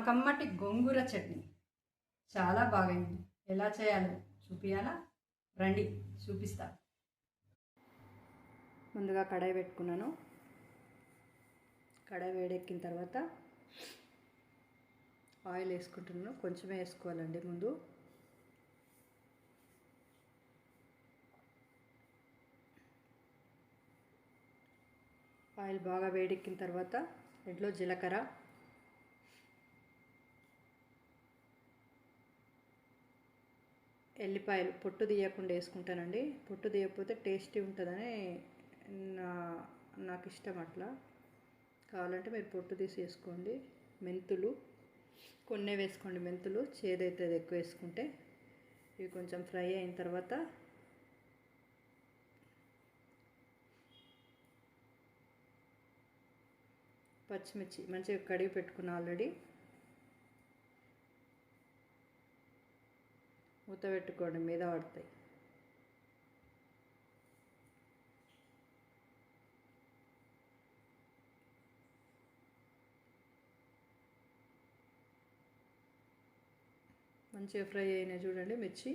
కమ్మటి గోంగూర చట్నీ చాలా బాగైంది. ఎలా చేయాలో చూపియాలా? రండి చూపిస్తా. ముందుగా కడాయి పెట్టుకున్నాను. కడాయి వేడెక్కిన తర్వాత ఆయిల్ వేసుకుంటున్నాను. కొంచెమే వేసుకోవాలండి ముందు. ఆయిల్ బాగా వేడెక్కిన తర్వాత దీంట్లో జీలకర్ర, ఎల్లిపాయలు పొట్టు తీయకుండా వేసుకుంటానండి. పొట్టు తీయకపోతే టేస్టీ ఉంటుందని నాకు ఇష్టం. అట్లా కావాలంటే మీరు పొట్టు తీసి వేసుకోండి. మెంతులు కొన్నే వేసుకోండి. మెంతులు చేదైతుంది ఎక్కువ వేసుకుంటే. ఇవి కొంచెం ఫ్రై అయిన తర్వాత పచ్చిమిర్చి మంచిగా కడిగి పెట్టుకున్న ఆల్రెడీ మూత పెట్టుకోండి, మీద పడతాయి. మంచిగా ఫ్రై అయినాయి చూడండి మిర్చి.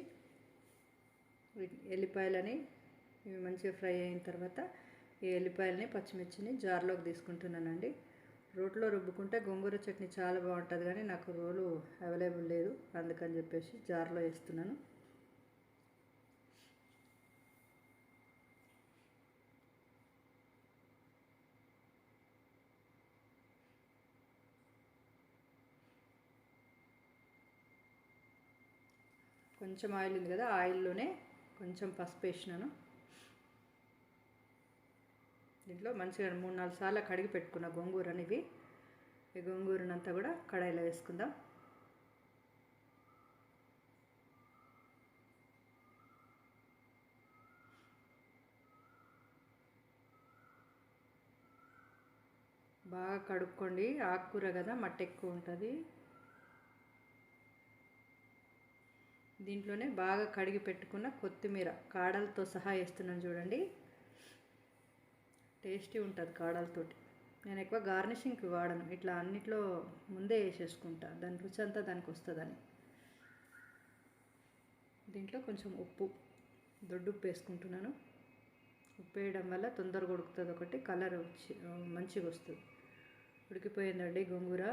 ఎల్లిపాయలని ఇవి మంచిగా ఫ్రై అయిన తర్వాత ఈ ఎల్లిపాయలని పచ్చిమిర్చిని జార్లోకి తీసుకుంటున్నానండి. రోట్లో రుబ్బుకుంటే గోంగూర చట్నీ చాలా బాగుంటుంది, కానీ నాకు రోలు అవైలబుల్ లేదు, అందుకని చెప్పేసి జార్లో వేస్తున్నాను. కొంచెం ఆయిల్ ఉంది కదా, ఆయిల్లోనే కొంచెం పసుపు వేసినాను. దీంట్లో మంచిగా 3-4 సార్లు కడిగి పెట్టుకున్న గోంగూరని ఈ గోంగూరనంతా కూడా కడాయిలో వేసుకుందాం. బాగా కడుక్కోండి, ఆకుకూర కదా మట్టి ఎక్కువ ఉంటుంది. దీంట్లోనే బాగా కడిగి పెట్టుకున్న కొత్తిమీర కాడలతో సహా వేస్తున్నాను చూడండి. టేస్టీ ఉంటుంది కాడలతోటి. నేను ఎక్కువ గార్నిషింగ్కి వాడను, ఇట్లా అన్నిట్లో ముందే వేసేసుకుంటా, దాని రుచి అంతా దానికి వస్తుందని. దీంట్లో కొంచెం ఉప్పు, దొడ్డుప్పు వేసుకుంటున్నాను. ఉప్పు వేయడం వల్ల తొందరగా ఉడుకుతుంది, ఒకటి కలర్ వచ్చి మంచిగా వస్తుంది. ఉడికిపోయిందండి గోంగూర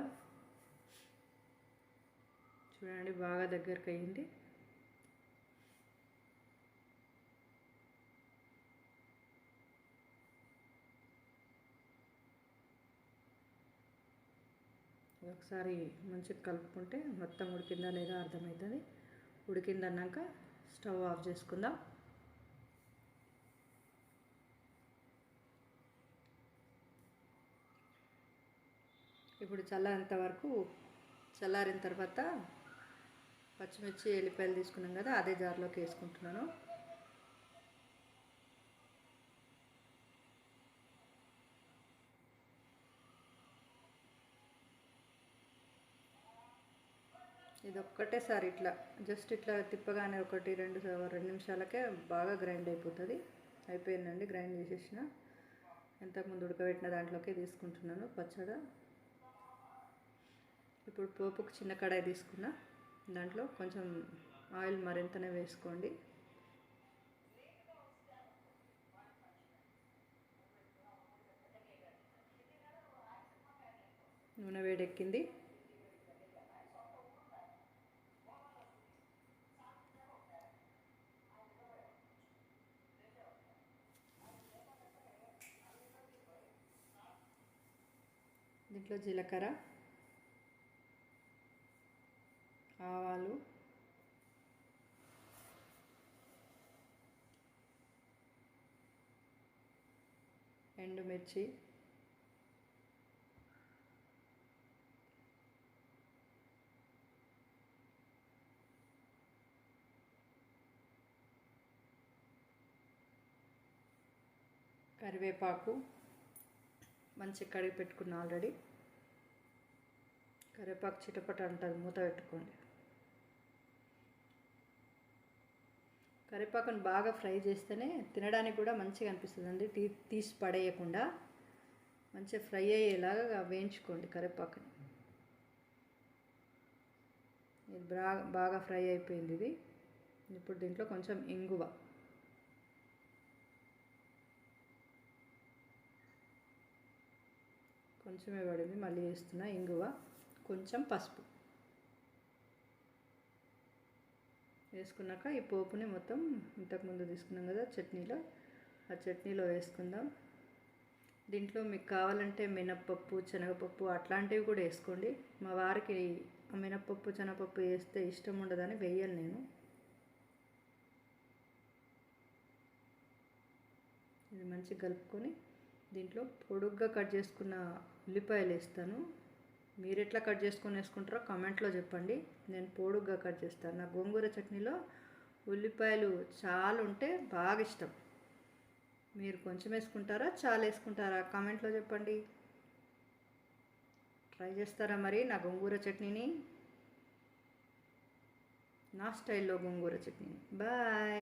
చూడండి, బాగా దగ్గరకు అయ్యింది. ఒకసారి మంచిగా కలుపుకుంటే మొత్తం ఉడికిందా లేదా అర్థమవుతుంది. ఉడికిందన్నాక స్టవ్ ఆఫ్ చేసుకుందాం. ఇప్పుడు చల్లారిన తర్వాత పచ్చిమిర్చి ఎల్లిపాయలు తీసుకున్నాం కదా, అదే జార్లోకి వేసుకుంటున్నాను. ఇది ఒక్కటేసారి ఇట్లా జస్ట్ ఇట్లా తిప్పగానే 1-2 నిమిషాలకే బాగా గ్రైండ్ అయిపోతుంది. అయిపోయిందండి, గ్రైండ్ చేసేసిన. ఇంతకుముందు ఉడకబెట్టిన దాంట్లోకి తీసుకుంటున్నాను పచ్చడి. ఇప్పుడు పోపుకు చిన్న కడాయి తీసుకున్నా, దాంట్లో కొంచెం ఆయిల్ మరింతనే వేసుకోండి. నూనె వేడెక్కింది. దీంట్లో జీలకర్ర, ఆవాలు, ఎండుమిర్చి, కరివేపాకు మంచిగా కడిగి పెట్టుకున్నా ఆల్రెడీ. కరివేపాకు చిటపట అంటుంది, మూత పెట్టుకోండి. కరివేపాకుని బాగా ఫ్రై చేస్తేనే తినడానికి కూడా మంచిగా అనిపిస్తుంది అండి. తీసి పడేయకుండా మంచిగా ఫ్రై అయ్యేలాగా వేయించుకోండి కరివేపాకుని. బాగా ఫ్రై అయిపోయింది ఇది. ఇప్పుడు దీంట్లో కొంచెం ఇంగువ, కొంచెమే పడింది, మళ్ళీ వేస్తున్నా ఇంగువ, కొంచెం పసుపు వేసుకున్నాక ఈ పోపుని మొత్తం ఇంతకుముందు తీసుకున్నాం కదా చట్నీలో, ఆ చట్నీలో వేసుకుందాం. దీంట్లో మీకు కావాలంటే మినప్పప్పు, శనగపప్పు అట్లాంటివి కూడా వేసుకోండి. మా వారికి మినప్పప్పు, శనగపప్పు వేస్తే ఇష్టం ఉండదని వేయను నేను. ఇది మంచిగా కలుపుకొని దీంట్లో పొడుగ్గా కట్ చేసుకున్న ఉల్లిపాయలు వేస్తాను. మీరు ఎట్లా కట్ చేసుకొని వేసుకుంటారో కామెంట్లో చెప్పండి. నేను పొడుగ్గా కట్ చేస్తాను. నా గోంగూర చట్నీలో ఉల్లిపాయలు చాలా ఉంటే బాగా ఇష్టం. మీరు కొంచెం వేసుకుంటారా, చాలా వేసుకుంటారా కామెంట్లో చెప్పండి. ట్రై చేస్తారా మరి నా గోంగూర చట్నీని, నా స్టైల్లో గోంగూర చట్నీ. బాయ్.